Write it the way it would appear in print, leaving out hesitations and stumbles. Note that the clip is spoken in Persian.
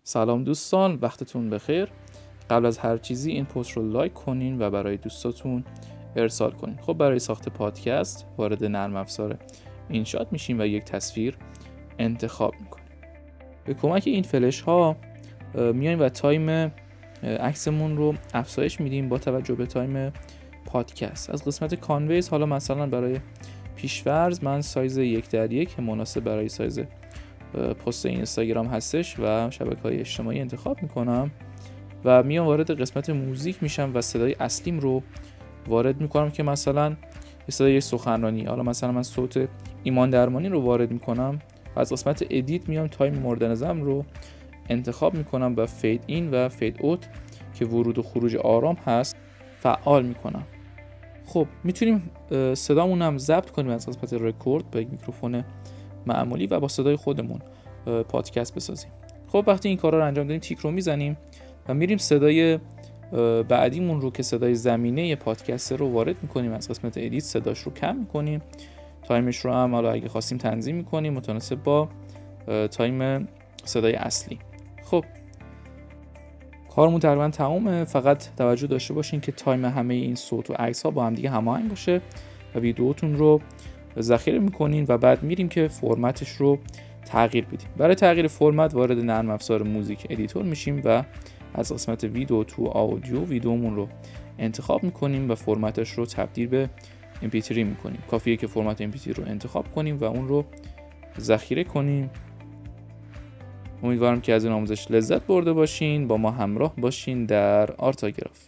سلام دوستان، وقتتون بخیر. قبل از هر چیزی این پست رو لایک کنین و برای دوستاتون ارسال کنین. خب برای ساخت پادکست وارد نرم افزار اینشات میشیم و یک تصویر انتخاب میکنیم. به کمک این فلش ها میایم و تایم عکسمون رو افزایش میدیم با توجه به تایم پادکست. از قسمت کانویس حالا مثلا برای پیش‌فرض من سایز 1:1 مناسب برای سایز پست اینستاگرام هستش و شبکه‌های اجتماعی انتخاب میکنم و میام وارد قسمت موزیک میشم و صدای اصلیم رو وارد میکنم که مثلا صدای سخنرانی، حالا مثلا من صوت ایمان درمانی رو وارد میکنم و از قسمت ادیت میام تایم مورد نظرم رو انتخاب میکنم و فید این و فید اوت که ورود و خروج آرام هست فعال میکنم. خب میتونیم صدامون هم ضبط کنیم از قسمت رکورد با یک میکروفون معمولی و با صدای خودمون پادکست بسازیم. خب وقتی این کارا رو انجام دادیم تیک رو میزنیم و میریم صدای بعدیمون رو که صدای زمینه پادکست رو وارد میکنیم. از قسمت ادیت صداش رو کم میکنیم، تایمش رو هم حالا اگه خواستیم تنظیم میکنیم متناسب با تایم صدای اصلی. خب کارمون تقریبا تمومه، فقط توجه داشته باشین که تایم همه این صوت و عکس ها با هم دیگه هماهنگ باشه و ویدیوتون رو ذخیره میکنین و بعد میریم که فرمتش رو تغییر بدیم. برای تغییر فرمت وارد نرم افزار موزیک ادیتور میشیم و از قسمت ویدیو تو آودیو ویدیومون رو انتخاب میکنیم و فرمتش رو تبدیل به mp3 میکنیم. کافیه که فرمت mp3 رو انتخاب کنیم و اون رو ذخیره کنیم. امیدوارم که از این آموزش لذت برده باشین. با ما همراه باشین در آرتاگراف.